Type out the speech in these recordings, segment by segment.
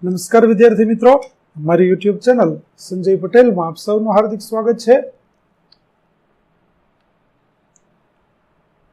નમસ્કાર વિદ્યાર્થી મિત્રો, મારી યુટ્યુબ ચેનલ સંજય પટેલમાં આપ સૌનું હાર્દિક સ્વાગત છે.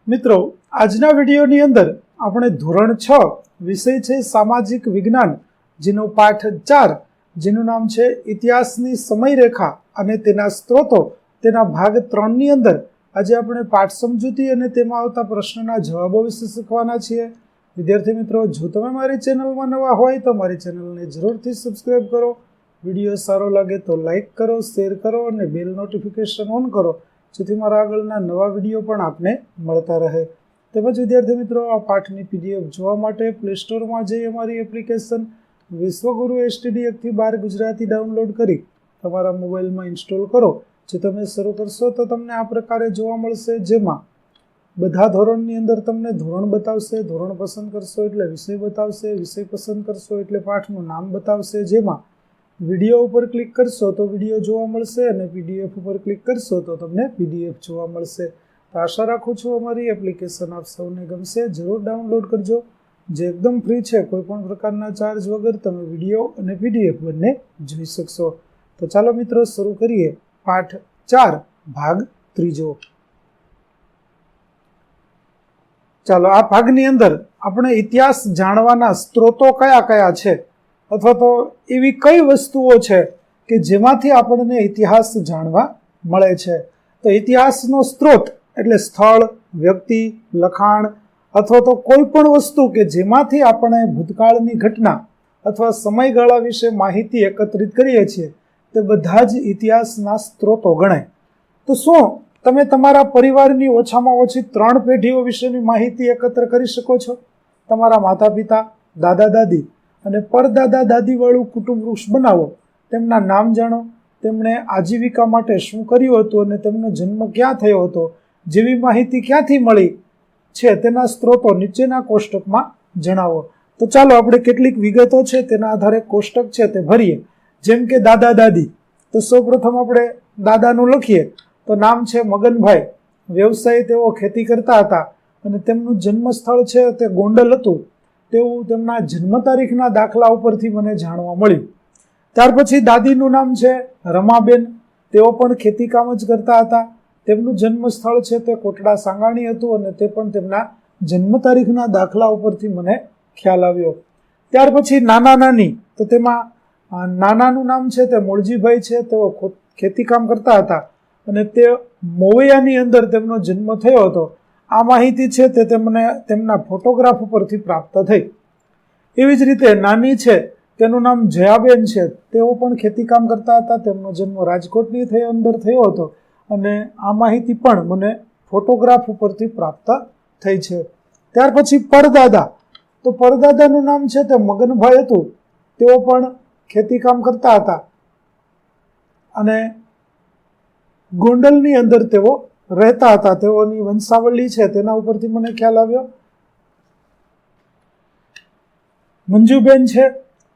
મિત્રો, આજના વિડીયોની અંદર આપણે ધોરણ 6 વિષય છે સામાજિક વિજ્ઞાન, જેનો પાઠ 4 જેનું નામ છે ઇતિહાસની સમયરેખા અને તેના સ્ત્રોતો, તેના ભાગ 3 ની અંદર આજે આપણે પાઠ સમજૂતી અને તેમાં આવતા પ્રશ્નના જવાબો વિશે શીખવાના છીએ. વિદ્યાર્થી મિત્રો, જો તમે મારી ચેનલમાં નવા હોય તો મારી ચેનલને જરૂરથી સબસ્ક્રાઇબ કરો. વિડીયો સારો લાગે તો લાઇક કરો, શેર કરો અને બેલ નોટિફિકેશન ઓન કરો, જેથી મારા આગળના નવા વિડીયો પણ આપને મળતા રહે. તેમજ વિદ્યાર્થી મિત્રો, આ પાઠની પીડીએફ જોવા માટે પ્લે સ્ટોરમાં જઈ અમારી એપ્લિકેશન વિશ્વગુરુ STD 1-12 ગુજરાતી ડાઉનલોડ કરી તમારા મોબાઈલમાં ઇન્સ્ટોલ કરો. જે તમે શરૂ કરશો તો તમને આ પ્રકારે જોવા મળશે, જેમાં બધા ધોરણની અંદર તમને ધોરણ બતાવશે, ધોરણ પસંદ કરશો એટલે વિષય બતાવશે, વિષય પસંદ કરશો એટલે પાઠનું નામ બતાવશે, જેમાં વિડીયો ઉપર ક્લિક કરશો તો વિડીયો જોવા મળશે અને PDF ઉપર ક્લિક કરશો તો તમને PDF જોવા મળશે. તો આશા રાખું છું અમારી એપ્લિકેશન આપ સૌને ગમશે. જરૂર ડાઉનલોડ કરજો, જે એકદમ ફ્રી છે. કોઈ પણ પ્રકારના ચાર્જ વગર તમે વિડીયો અને PDF બંને જોઈ શકશો. તો ચાલો મિત્રો, શરૂ કરીએ પાઠ 4 ભાગ 3. ચાલો, આ ભાગની અંદર આપણે ઇતિહાસ જાણવાના સ્ત્રોતો કયા કયા છે, અથવા તો એવી કઈ વસ્તુઓ છે કે જેમાંથી આપણને ઇતિહાસ જાણવા મળે છે. તો ઇતિહાસનો સ્ત્રોત એટલે સ્થળ, વ્યક્તિ, લખાણ અથવા તો કોઈ પણ વસ્તુ કે જેમાંથી આપણે ભૂતકાળની ઘટના અથવા સમયગાળા વિશે માહિતી એકત્રિત કરીએ છીએ, તે બધા જ ઇતિહાસના સ્ત્રોતો ગણાય. તો શું તમે તમારા પરિવારની ઓછામાં ઓછી 3 પેઢીઓ વિશેની માહિતી એકત્ર કરી શકો છો? તમારા માતા પિતા, દાદા દાદી અને પરદાદા દાદી વાળું કુટુંબ વૃક્ષ બનાવો. તેમના નામ જાણો, તેમણે આજીવિકા માટે શું કર્યું હતું અને તેમનો જન્મ ક્યાં થયો હતો જેવી માહિતી ક્યાંથી મળી છે તેના સ્ત્રોતો નીચેના કોષ્ટકમાં જણાવો. તો ચાલો આપણે કેટલીક વિગતો છે તેના આધારે કોષ્ટક છે તે ભરીએ. જેમ કે દાદા દાદી, તો સૌપ્રથમ આપણે દાદાનું લખીએ તો નામ છે મગનભાઈ. વ્યવસાય તેઓ ખેતી કરતા હતા અને તેમનું જન્મ સ્થળ છે તે ગોંડલ હતું તેવું તેમના જન્મ તારીખના દાખલા ઉપરથી મને જાણવા મળ્યું. ત્યાર પછી દાદીનું નામ છે રમાબેન. તેઓ પણ ખેતી કામ જ કરતા હતા. તેમનું જન્મ સ્થળ છે તે કોટડા સાંગાણી હતું અને તે પણ તેમના જન્મ તારીખના દાખલા ઉપરથી મને ખ્યાલ આવ્યો. ત્યાર પછી નાના નાની, તો તેમાં નાનાનું નામ છે તે મૂળજીભાઈ છે. તેઓ ખેતી કામ કરતા હતા અને તે મોવૈયાની અંદર તેમનો જન્મ થયો હતો. આ માહિતી છે તે તેમને તેમના ફોટોગ્રાફ ઉપરથી પ્રાપ્ત થઈ. એવી જ રીતે નાની છે તેનું નામ જયાબેન છે. તેઓ પણ ખેતી કામ કરતા હતા. તેમનો જન્મ રાજકોટની અંદર થયો હતો અને આ માહિતી પણ મને ફોટોગ્રાફ ઉપરથી પ્રાપ્ત થઈ છે. ત્યાર પછી પરદાદા, તો પરદાદાનું નામ છે તે મગનભાઈ હતું. તેઓ પણ ખેતી કામ કરતા હતા અને ગોંડલની અંદર તેઓ રહેતા હતા. તેઓની વંશાવળી છે તેના ઉપરથી મને ખ્યાલ આવ્યો. મંજુબેન છે,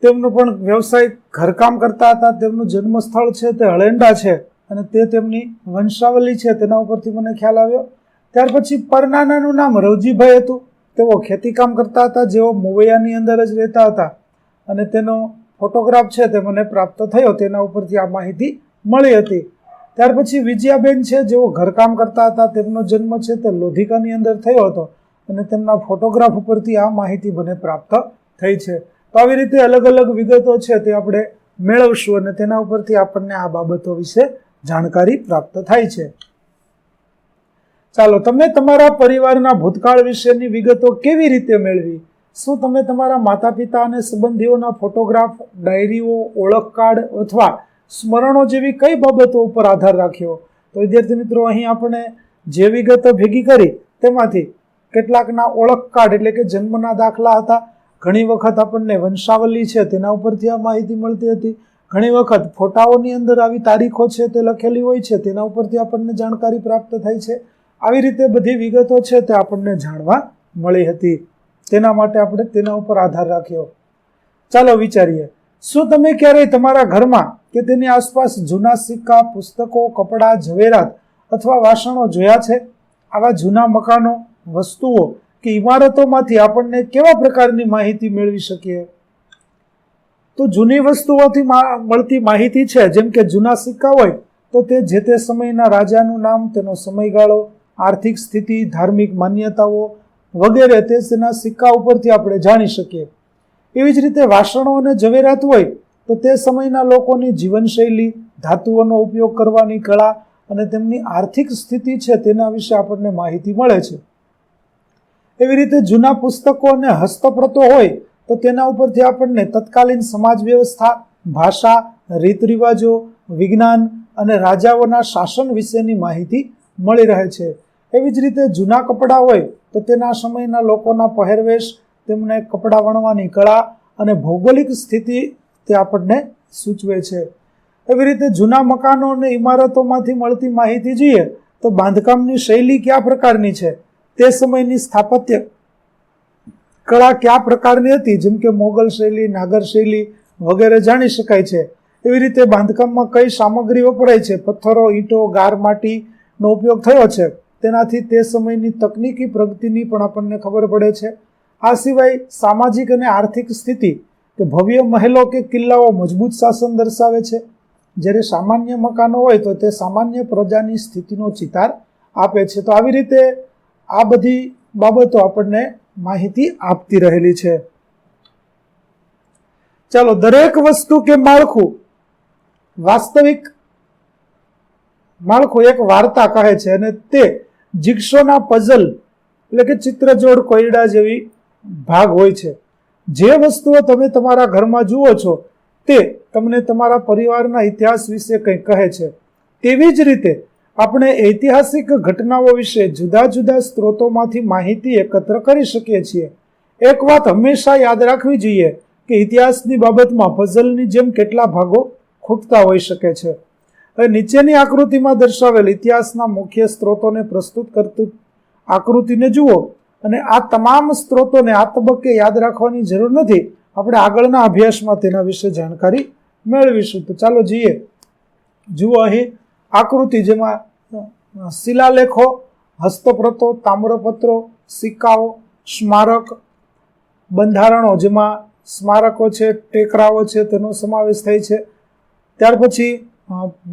તેમનો પણ વ્યવસાય ઘરકામ કરતા હતા. તેમનું જન્મ સ્થળ છે તે હળેંડા છે અને તે તેમની વંશાવળી છે તેના ઉપરથી મને ખ્યાલ આવ્યો. ત્યાર પછી પરનાનાનું નામ રવજીભાઈ હતું. તેઓ ખેતી કામ કરતા હતા, જેઓ મોવૈયાની અંદર જ રહેતા હતા અને તેનો ફોટોગ્રાફ છે તે મને પ્રાપ્ત થયો. તેના ઉપરથી આ માહિતી મળી હતી. ત્યાર પછી વિજયાબેન છે, જેઓ ઘરકામ કરતા હતા. તેમનો જન્મ છે તે લોધિકાની અંદર થયો હતો અને તેમના ફોટોગ્રાફ ઉપરથી આ માહિતી મને પ્રાપ્ત થઈ છે. તો આવી રીતે અલગ અલગ વિગતો છે તે આપણે મેળવશું અને તેના ઉપરથી આપણને આ બાબતો વિશે જાણકારી પ્રાપ્ત થાય છે. ચાલો, તમે તમારા પરિવારના ભૂતકાળ વિશેની વિગતો કેવી રીતે મેળવી? શું તમે તમારા માતા પિતા અને સંબંધીઓના ફોટોગ્રાફ, ડાયરીઓ, ઓળખ કાર્ડ અથવા સ્મરણો જેવી કઈ બાબતો ઉપર આધાર રાખ્યો? તો વિદ્યાર્થી મિત્રો, અહીં આપણે જે વિગતો ભેગી કરી તેમાંથી કેટલાકના ઓળખ કાર્ડ એટલે કે જન્મના દાખલા હતા. ઘણી વખત આપણને વંશાવલી છે તેના ઉપરથી આ માહિતી મળતી હતી. ઘણી વખત ફોટાઓની અંદર આવી તારીખો છે તે લખેલી હોય છે, તેના ઉપરથી આપણને જાણકારી પ્રાપ્ત થાય છે. આવી રીતે બધી વિગતો છે તે આપણને જાણવા મળી હતી. તેના માટે આપણે તેના ઉપર આધાર રાખ્યો. ચાલો વિચારીએ, શું તમે ક્યારેય તમારા ઘરમાં કે તેની આસપાસ જૂના સિક્કા, પુસ્તકો, કપડાં, ઝવેરાત અથવા વાસણો જોયા છે? આવા જૂના મકાનો, વસ્તુઓ કે ઇમારતોમાંથી આપણને કેવા પ્રકારની માહિતી મેળવી શકીએ? તો જૂની વસ્તુઓથી મળતી માહિતી છે, જેમ કે જૂના સિક્કા હોય તો તે જે તે સમયના રાજાનું નામ, તેનો સમયગાળો, આર્થિક સ્થિતિ, ધાર્મિક માન્યતાઓ વગેરે તેના સિક્કા ઉપરથી આપણે જાણી શકીએ. એવી જ રીતે વાસણો અને ઝવેરાત હોય તો તે સમયના લોકોની જીવનશૈલી, ધાતુઓનો ઉપયોગ કરવાની કળા અને તેમની આર્થિક સ્થિતિ છે તેના વિશે આપણને માહિતી મળે છે. એવી રીતે જૂના પુસ્તકો અને હસ્તપ્રતો હોય તો તેના ઉપરથી આપણને તત્કાલીન સમાજ વ્યવસ્થા, ભાષા, રીત રિવાજો, વિજ્ઞાન અને રાજાઓના શાસન વિશેની માહિતી મળી રહે છે. એવી જ રીતે જૂના કપડાં હોય તો તેના સમયના લોકોના પહેરવેશ, તેમને કપડાં વણવાની કળા અને ભૌગોલિક સ્થિતિ તે આપણને સૂચવે છે. એવી રીતે જૂના મકાનો અને ઇમારતોમાંથી મળતી માહિતી જોઈએ તો બાંધકામની શૈલી કયા પ્રકારની છે, તે સમયની સ્થાપત્ય કળા કયા પ્રકારની હતી, જેમ કે મોગલ શૈલી, નાગર શૈલી વગેરે જાણી શકાય છે. એવી રીતે બાંધકામમાં કઈ સામગ્રી વપરાય છે, પથ્થરો, ઈંટો, ગાર, માટીનો ઉપયોગ થયો છે, તેનાથી તે સમયની તકનીકી પ્રગતિની પણ આપણને ખબર પડે છે. આ સિવાય સામાજિક અને આર્થિક સ્થિતિ, કે ભવ્ય મહેલો કે કિલ્લાઓ મજબૂત શાસન દર્શાવે છે, જ્યારે સામાન્ય મકાનો હોય તો તે સામાન્ય પ્રજાની સ્થિતિનો ચિતાર આપે છે. તો આવી રીતે આ બધી બાબતો આપણને માહિતી આપતી રહેલી છે. ચાલો, દરેક વસ્તુ કે માળખું, વાસ્તવિક માળખું એક વાર્તા કહે છે અને તે જિગ્સોના પઝલ એટલે કે ચિત્રજોડ કોયડા જેવી ભાગ હોય છે. જે વસ્તુઓ તમે તમારા ઘરમાં જુઓ છો તે તમને તમારા પરિવારના ઇતિહાસ વિશે કંઈક કહે છે. તેવી જ રીતે આપણે ઐતિહાસિક ઘટનાઓ વિશે જુદા જુદા સ્ત્રોતોમાંથી માહિતી એકત્ર કરી શકીએ છીએ. એક વાત હંમેશા યાદ રાખવી જોઈએ કે ઇતિહાસની બાબતમાં પઝલની જેમ કેટલા ભાગો ખૂટતા હોઈ શકે છે. હવે નીચેની આકૃતિમાં દર્શાવેલ ઇતિહાસના મુખ્ય સ્ત્રોતોને પ્રસ્તુત કરતી આકૃતિને જુઓ અને આ તમામ સ્ત્રોતોને આ તબક્કે યાદ રાખવાની જરૂર નથી. આપણે આગળના અભ્યાસમાં તેના વિશે જાણકારી મેળવીશું. તો ચાલો જુઓ અહીં આકૃતિ, જેમાં શિલાલેખો, હસ્તપ્રતો, તામ્રપત્રો, સિક્કાઓ, સ્મારક, બંધારણો જેમાં સ્મારકો છે, ટેકરાઓ છે તેનો સમાવેશ થાય છે. ત્યાર પછી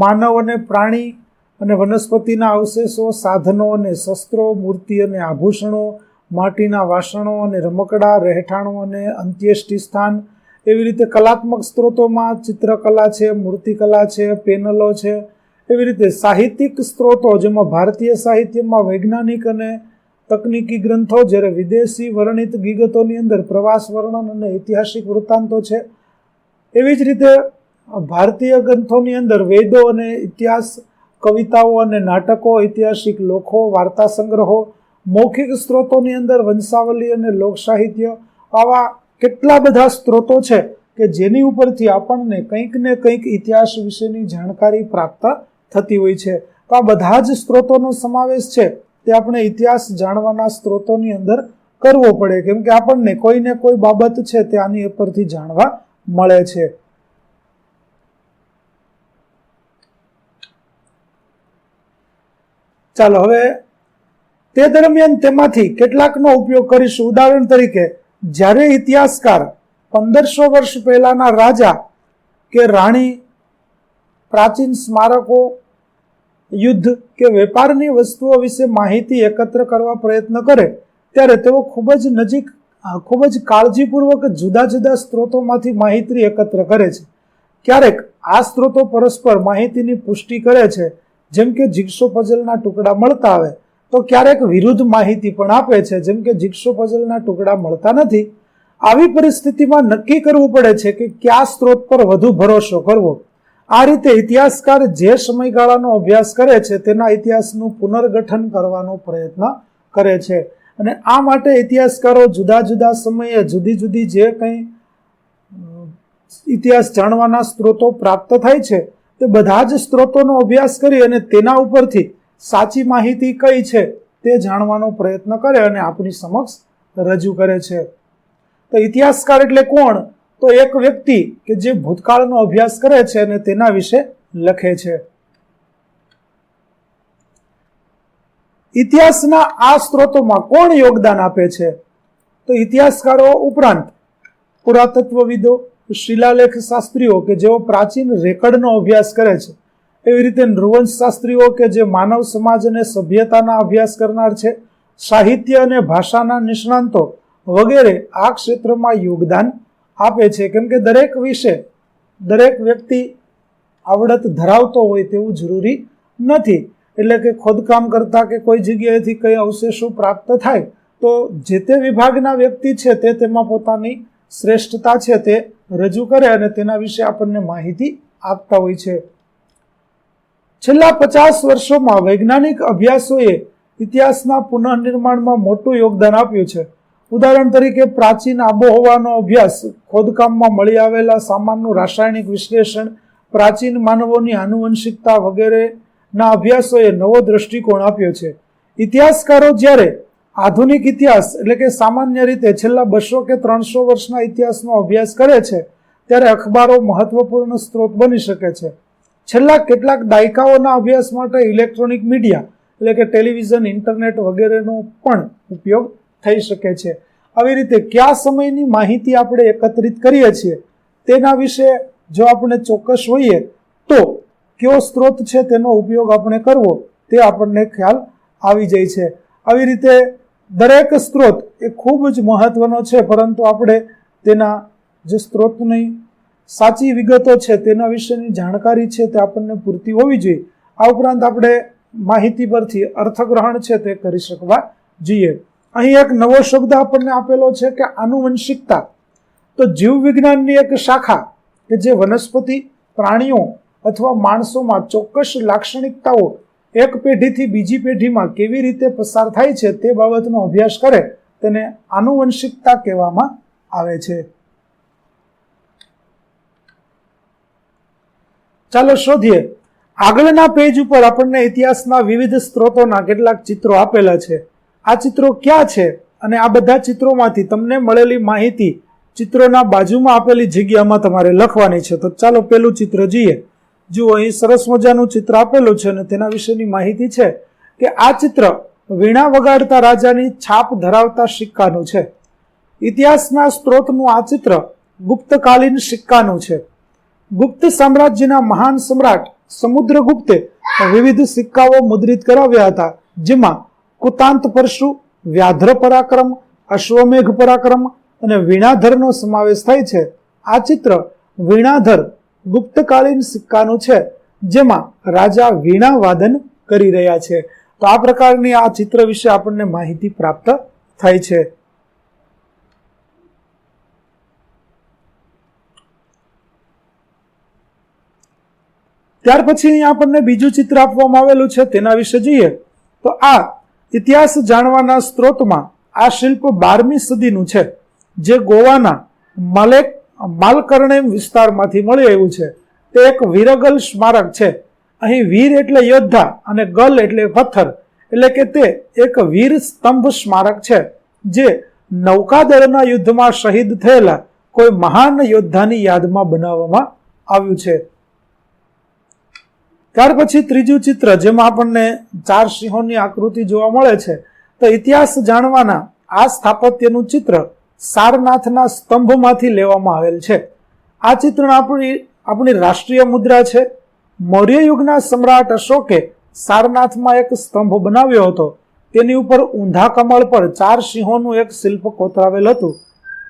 માનવ અને પ્રાણી અને વનસ્પતિના અવશેષો, સાધનો અને શસ્ત્રો, મૂર્તિ અને આભૂષણો, માટીના વાસણો અને રમકડા, રહેઠાણો અને અંત્યેષ્ટિ સ્થાન. એવી રીતે કલાત્મક સ્ત્રોતોમાં ચિત્રકલા છે, મૂર્તિકલા છે, પેનલો છે. એવી રીતે સાહિત્યિક સ્ત્રોતો, જેમાં ભારતીય સાહિત્યમાં વૈજ્ઞાનિક અને તકનીકી ગ્રંથો, જ્યારે વિદેશી વર્ણિત વિગતોની અંદર પ્રવાસ વર્ણન અને ઐતિહાસિક વૃત્તાંતો છે. એવી જ રીતે ભારતીય ગ્રંથોની અંદર વેદો અને ઇતિહાસ, કવિતાઓ અને નાટકો, ઐતિહાસિક લોકો, વાર્તા સંગ્રહો, મૌખિક સ્ત્રોતોની અંદર વંશાવલી અને લોકસાહિત્ય. આવા કેટલા બધા સ્ત્રોતો છે કે જેની ઉપરથી આપણને કંઈક ને કંઈક ઇતિહાસ વિશેની જાણકારી પ્રાપ્ત થતી હોય છે. તો આ બધા જ સ્ત્રોતોનો સમાવેશ છે તે આપણે ઇતિહાસ જાણવાના સ્ત્રોતોની અંદર કરવો પડે, કેમ કે આપણને કોઈ ને કોઈ બાબત છે તે આની ઉપરથી જાણવા મળે છે. ચાલો, હવે તે દરમિયાન તેમાંથી કેટલાકનો ઉપયોગ કરીશું. ઉદાહરણ તરીકે, જ્યારે ઇતિહાસકાર 1500 વર્ષ પહેલાના રાજા કે રાણી, પ્રાચીન સ્મારકો, યુદ્ધ કે વેપારની વસ્તુઓ વિશે માહિતી એકત્ર કરવા પ્રયત્ન કરે ત્યારે તેઓ ખૂબ જ કાળજીપૂર્વક જુદા જુદા સ્ત્રોતોમાંથી માહિતી એકત્ર કરે છે. ક્યારેક આ સ્ત્રોતો પરસ્પર માહિતીની પુષ્ટિ કરે છે, જેમ કે જિગ્સો પઝલના ટુકડા મળતા આવે, તો ક્યારેક વિરુદ્ધ માહિતી પણ આપે છે, જેમ કે જિગ્સો પઝલના ટુકડા મળતા નથી. આવી પરિસ્થિતિમાં નક્કી કરવું પડે છે કે કયા સ્ત્રોત પર વધુ ભરોસો કરવો. આ રીતે ઇતિહાસકાર જે સમયગાળાનો અભ્યાસ કરે છે તેના ઇતિહાસનું પુનર્ગઠન કરવાનો પ્રયત્ન કરે છે. અને આ માટે ઇતિહાસકારો જુદા જુદા સમયે જુદી જુદી જે કંઈ ઇતિહાસ જાણવાના સ્ત્રોતો પ્રાપ્ત થાય છે તે બધા જ સ્ત્રોતોનો અભ્યાસ કરી અને તેના ઉપરથી સાચી માહિતી કઈ છે તે જાણવાનો પ્રયત્ન કરે અને આપણી સમક્ષ રજૂ કરે છે. તો ઇતિહાસકાર એટલે કોણ? તો એક વ્યક્તિ કે જે ભૂતકાળનો અભ્યાસ કરે છે અને તેના વિશે લખે છે. ઇતિહાસના આ સ્ત્રોતોમાં કોણ યોગદાન આપે છે? તો ઇતિહાસકારો ઉપરાંત પુરાતત્વવિદો, શિલાલેખ શાસ્ત્રીઓ કે જેઓ પ્રાચીન રેકર્ડનો અભ્યાસ કરે છે, એવી રીતે નૃવંશ શાસ્ત્રીઓ કે જે માનવ સમાજ અને સભ્યતાના અભ્યાસ કરનાર છે, સાહિત્ય અને ભાષાના નિષ્ણાંતો વગેરે આ ક્ષેત્રમાં યોગદાન આપે છે. કેમ કે દરેક વિષય દરેક વ્યક્તિ આવડત ધરાવતો હોય તેવું જરૂરી નથી. એટલે કે ખોદકામ કરતા કે કોઈ જગ્યાએથી કઈ અવશેષો પ્રાપ્ત થાય તો જે તે વિભાગના વ્યક્તિ છે તે તેમાં પોતાની શ્રેષ્ઠતા છે તે રજૂ કરે અને તેના વિશે આપણને માહિતી આપતા હોય છે. છેલ્લા 50 વર્ષોમાં વૈજ્ઞાનિક અભ્યાસોએ ઇતિહાસના પુનઃનિર્માણમાં મોટું યોગદાન આપ્યું છે. ઉદાહરણ તરીકે પ્રાચીન આબોહવાનો અભ્યાસ, ખોદકામમાં મળી આવેલા સામાનનું રાસાયણિક વિશ્લેષણ, પ્રાચીન માનવોની આનુવંશિકતા વગેરેના અભ્યાસોએ નવો દ્રષ્ટિકોણ આપ્યો છે. ઇતિહાસકારો જ્યારે આધુનિક ઇતિહાસ એટલે કે સામાન્ય રીતે છેલ્લા 200 કે 300 વર્ષના ઇતિહાસનો અભ્યાસ કરે છે ત્યારે અખબારો મહત્વપૂર્ણ સ્ત્રોત બની શકે છે. છેલ્લા કેટલાક દાયકાઓના અભ્યાસ માટે ઇલેક્ટ્રોનિક મીડિયા એટલે કે ટેલિવિઝન, ઇન્ટરનેટ વગેરેનો પણ ઉપયોગ થઈ શકે છે. આવી રીતે કયા સમયની માહિતી આપણે એકત્રિત કરીએ છીએ તેના વિશે જો આપણે ચોક્કસ હોઈએ તો કયો સ્ત્રોત છે તેનો ઉપયોગ આપણે કરવો તે આપણને ખ્યાલ આવી જાય છે. આવી રીતે દરેક સ્ત્રોત એ ખૂબ જ મહત્વનો છે, પરંતુ આપણે તેના જે સ્ત્રોતની સાચી વિગતો છે તેના વિશેની જાણકારી છે તે આપણને પૂરતી હોવી જોઈએ. આ ઉપરાંત આપણે માહિતી પરથી અર્થગ્રહણ છે તે કરી શકવા જોઈએ. અહીં એક નવો શબ્દ આપણને આપેલો છે કે આનુવંશિકતા. તો જીવ વિજ્ઞાનની એક શાખા કે જે વનસ્પતિ, પ્રાણીઓ અથવા માણસોમાં ચોક્કસ લાક્ષણિકતાઓ એક પેઢીથી બીજી પેઢીમાં કેવી રીતે પસાર થાય છે તે બાબતનો અભ્યાસ કરે તેને આનુવંશિકતા કહેવામાં આવે છે. ચાલો શોધીએ. આગળના પેજ ઉપર આપણને ઇતિહાસના વિવિધ સ્ત્રોતોના કેટલાક ચિત્રો આપેલા છે. આ ચિત્રો ક્યાં છે અને આ બધા ચિત્રોમાંથી તમને મળેલી માહિતી ચિત્રોના બાજુમાં આપેલી જગ્યામાં તમારે લખવાની છે. તો ચાલો પેલું ચિત્ર જોઈએ. જુઓ, અહીં સરસ મજાનું ચિત્ર આપેલું છે અને તેના વિશેની માહિતી છે કે આ ચિત્ર વીણા વગાડતા રાજાની છાપ ધરાવતા સિક્કાનું છે. ઇતિહાસના સ્ત્રોતનું આ ચિત્ર ગુપ્તકાલીન સિક્કાનું છે. ગુપ્ત સામ્રાજ્યના મહાન સમ્રાટ સમુદ્રગુપ્તે વિવિધ સિક્કાઓ મુદ્રિત કરાવ્યા હતા, જેમાં કુતાંત પરશુ, વ્યાધ્ર પરાક્રમ, અશ્વમેઘ પરાક્રમ અને વીણાધરનો સમાવેશ થાય છે. આ ચિત્ર વીણાધર ગુપ્તકાલીન સિક્કાનું છે, જેમાં રાજા વીણા વાદન કરી રહ્યા છે. તો આ પ્રકારની આ ચિત્ર વિશે આપણને માહિતી પ્રાપ્ત થાય છે. ત્યાર પછી અહીંયા આપણને બીજું ચિત્ર આપવામાં આવેલું છે, તેના વિશે જોઈએ તો આ ઇતિહાસ જાણવાના સ્ત્રોતમાં આ શિલ્પ 12મી સદીનું છે, જે ગોવાના માલકરણેમ વિસ્તારમાંથી મળી આવ્યું છે. તે એક વીરગલ સ્મારક છે. અહીં વીર એટલે યોદ્ધા અને ગલ એટલે પથ્થર, એટલે કે તે એક વીર સ્તંભ સ્મારક છે, જે નૌકાદળના યુદ્ધમાં શહીદ થયેલા કોઈ મહાન યોદ્ધાની યાદમાં બનાવવામાં આવ્યું છે. ત્યાર પછી ત્રીજું ચિત્ર, જેમાં આપણને 4 સિંહોની આકૃતિ જોવા મળે છે. તો ઇતિહાસ જાણવાના આ સ્થાપત્યનું ચિત્ર સારનાથના સ્તંભમાંથી લેવામાં આવેલ છે. આ ચિત્ર આપણી રાષ્ટ્રીય મુદ્રા છે. મૌર્ય યુગના સમ્રાટ અશોકે સારનાથમાં એક સ્તંભ બનાવ્યો હતો. તેની ઉપર ઊંધા કમળ પર 4 સિંહોનું એક શિલ્પ કોતરાવેલ હતું.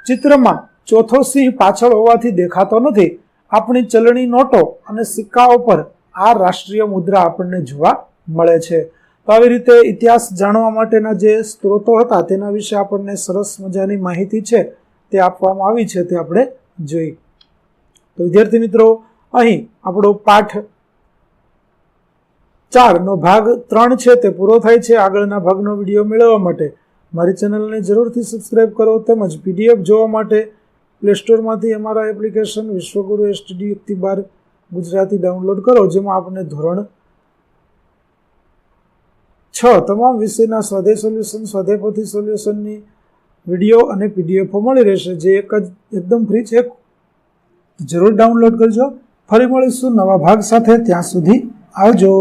ચિત્રમાં ચોથો સિંહ પાછળ હોવાથી દેખાતો નથી. આપણી ચલણી નોટો અને સિક્કાઓ પર આ રાષ્ટ્રીય મુદ્રા આપણને જોવા મળે છે. તો આવી રીતે ઇતિહાસ જાણવા માટેના જે સ્ત્રોતો હતા તેના વિશે આપણને સરસ મજાની માહિતી છે તે આપવામાં આવી છે, તે આપણે જોઈ. તો વિદ્યાર્થી મિત્રો, અહીં આપણો પાઠ 4 નો ભાગ 3 છે તે પૂરો થાય છે. આગળના ભાગનો વિડીયો મેળવવા માટે મારી ચેનલને જરૂરથી સબસ્ક્રાઇબ કરો, તેમજ PDF જોવા માટે પ્લે સ્ટોરમાંથી અમારા એપ્લિકેશન વિશ્વગુરુ STD યુક્તિ 12 ગુજરાતી ડાઉનલોડ કરો, જેમાં આપણને ધોરણ 6 તમામ વિષયના સ્વાધ્યાય સોલ્યુશન, સ્વાધ્યાય પોથી સોલ્યુશનની વિડીયો અને PDF મળી રહેશે, જે એકદમ ફ્રી છે. જરૂર ડાઉનલોડ કરજો. ફરી મળીશું નવા ભાગ સાથે. ત્યાં સુધી આવજો.